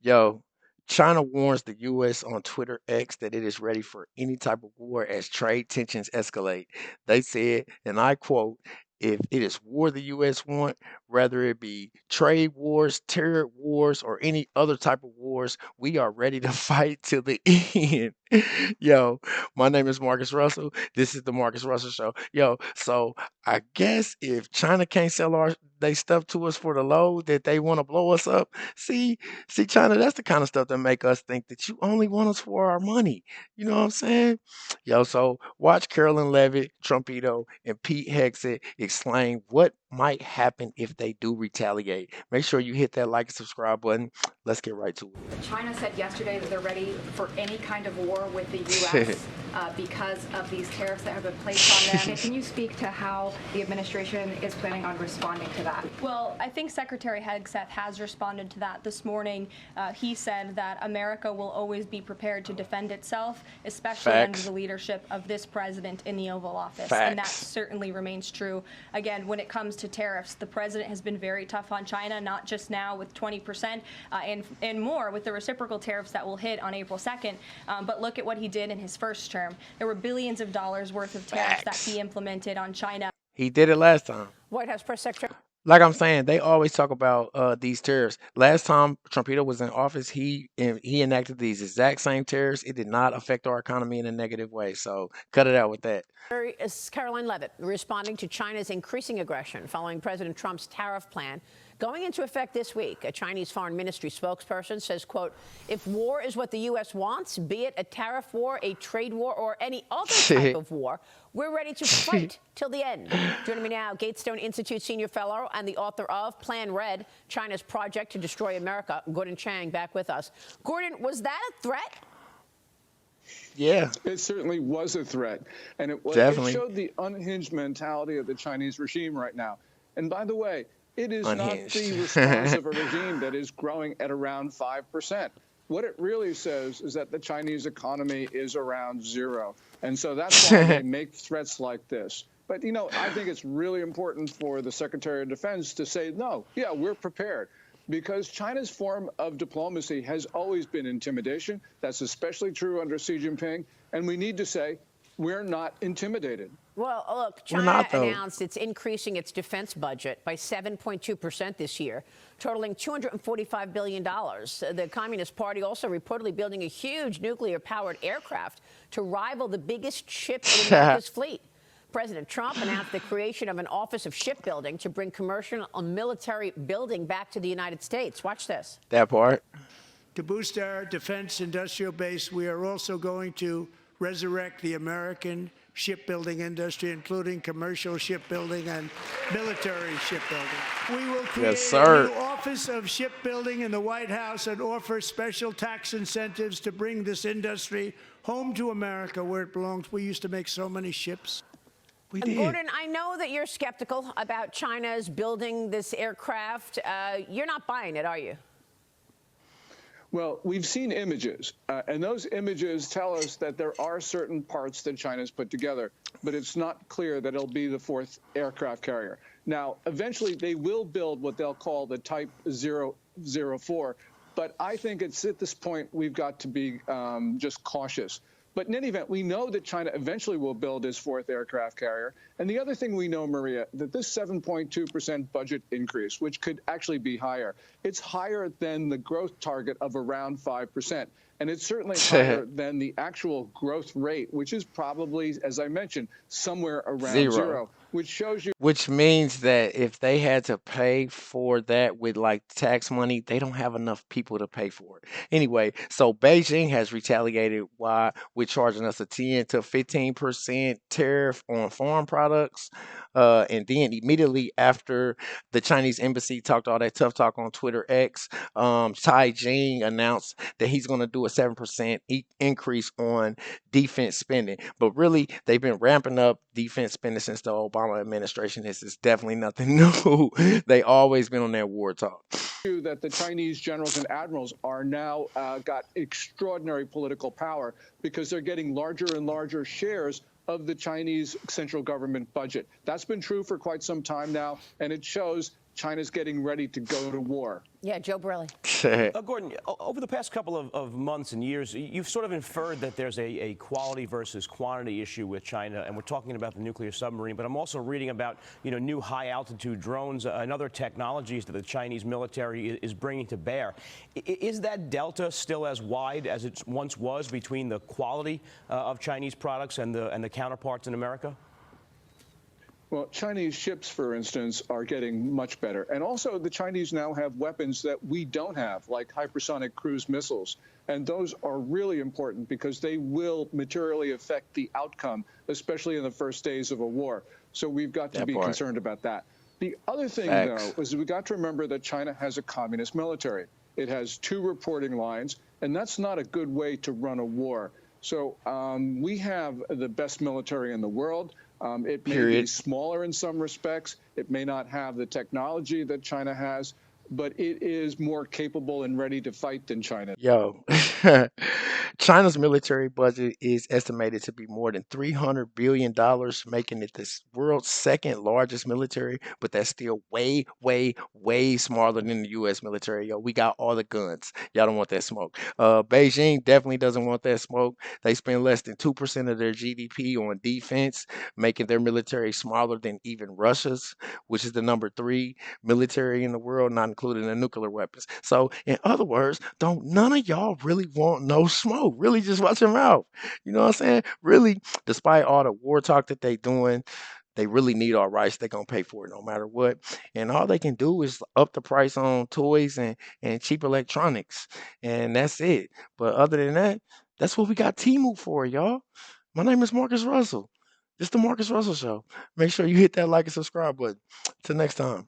Yo, China warns the U.S. on Twitter X that it is ready for any type of war as trade tensions escalate. They said, and I quote, if it is war the U.S. want, whether it be trade wars, terror wars, or any other type of wars, we are ready to fight till the end. Yo, my name is Marcus Russell. This is the Marcus Russell Show. Yo, so I guess if China can't sell our they stuff to us for the low that they want to blow us up, see, China, that's the kind of stuff that make us think that you only want us for our money. You know what I'm saying? Yo, so watch Carolyn Levitt, Trumpito, and Pete Hegseth explain what might happen if they do retaliate. Make sure you hit that like and subscribe button. Let's get right to China said yesterday that they're ready for any kind of war with the U.S. Because of these tariffs that have been placed on them. Can you speak to how the administration is planning on responding to that? Well, I think Secretary Hegseth has responded to that this morning. He said that America will always be prepared to defend itself, especially under the leadership of this president in the Oval Office. And that certainly remains true. Again, when it comes to tariffs, the president has been very tough on China, not just now with 20% and more with the reciprocal tariffs that will hit on April 2nd. But look at what he did in his first term. There were billions of dollars worth of tariffs that he implemented on China. He did it last time. White House Press Secretary. Like I'm saying, they always talk about these tariffs. Last time Trumpito was in office, he enacted these exact same tariffs. It did not affect our economy in a negative way. So cut it out with that. Caroline Levitt responding to China's increasing aggression following President Trump's tariff plan going into effect this week. A Chinese foreign ministry spokesperson says, quote, if war is what the U.S. wants, be it a tariff war, a trade war, or any other type of war, we're ready to fight till the end. Joining me now, Gatestone Institute senior fellow and the author of Plan Red, China's Project to Destroy America, Gordon Chang, back with us. Gordon, was that a threat? Yeah. It certainly was a threat. And it showed the unhinged mentality of the Chinese regime right now. And by the way, it is not the response of a regime that is growing at around 5%. What it really says is that the Chinese economy is around zero. And so that's why they make threats like this. But, you know, I think it's really important for the Secretary of Defense to say, no, yeah, we're prepared. Because China's form of diplomacy has always been intimidation. That's especially true under Xi Jinping. And we need to say, we're not intimidated. Well, look, China announced it's increasing its defense budget by 7.2% this year, totaling $245 billion. The Communist Party also reportedly building a huge nuclear-powered aircraft to rival the biggest ship in America's fleet. President Trump announced the creation of an Office of Shipbuilding to bring commercial and military building back to the United States. Watch this. That part. To boost our defense industrial base, we are also going to resurrect the American shipbuilding industry, including commercial shipbuilding and military shipbuilding. We will create a new Office of Shipbuilding in the White House and offer special tax incentives to bring this industry home to America where it belongs. We used to make so many ships. Gordon, I know that you're skeptical about China's building this aircraft. You're not buying it, are you? Well, we've seen images, and those images tell us that there are certain parts that China's put together, but it's not clear that it'll be the fourth aircraft carrier. Now, eventually, they will build what they'll call the Type 004, but I think it's at this point we've got to be just cautious. But in any event, we know that China eventually will build its fourth aircraft carrier. And the other thing we know, Maria, that this 7.2% budget increase, which could actually be higher, it's higher than the growth target of around 5%. And it's certainly higher than the actual growth rate, which is probably, as I mentioned, somewhere around zero, which shows you. Which means that if they had to pay for that with like tax money, they don't have enough people to pay for it. Anyway, so Beijing has retaliated with charging us a 10 to 15% tariff on foreign products. And then immediately after the Chinese embassy talked all that tough talk on Twitter X, Tsai Jing announced that he's going to do a 7% increase on defense spending. But really, they've been ramping up defense spending since the Obama administration. This is definitely nothing new. They always been on that war talk. That the Chinese generals and admirals are now got extraordinary political power because they're getting larger and larger shares of the Chinese central government budget. That's been true for quite some time now, and it shows China's getting ready to go to war. Yeah, Joe Borelli. Gordon, over the past couple of months and years, you've sort of inferred that there's a quality versus quantity issue with China, and we're talking about the nuclear submarine, but I'm also reading about, new high-altitude drones and other technologies that the Chinese military is bringing to bear. Is that delta still as wide as it once was between the quality of Chinese products and the counterparts in America? Well, Chinese ships, for instance, are getting much better. And also, the Chinese now have weapons that we don't have, like hypersonic cruise missiles. And those are really important because they will materially affect the outcome, especially in the first days of a war. So we've got to be concerned about that. The other thing, though, is we got to remember that China has a communist military. It has 2 reporting lines, and that's not a good way to run a war. So we have the best military in the world. It may be smaller in some respects. It may not have the technology that China has, but it is more capable and ready to fight than China. Yo, China's military budget is estimated to be more than $300 billion, making it the world's second largest military, but that's still way, way, way smaller than the U.S. military. Yo, we got all the guns. Y'all don't want that smoke. Beijing definitely doesn't want that smoke. They spend less than 2% of their GDP on defense, making their military smaller than even Russia's, which is the number 3 military in the world, not including the nuclear weapons. So, in other words, don't none of y'all really want no smoke. Really, just watch your mouth. You know what I'm saying? Really, despite all the war talk that they doing, they really need our rights. They're gonna pay for it no matter what. And all they can do is up the price on toys and cheap electronics. And that's it. But other than that, that's what we got Temu for, y'all. My name is Marcus Russell. It's the Marcus Russell Show. Make sure you hit that like and subscribe button. Till next time.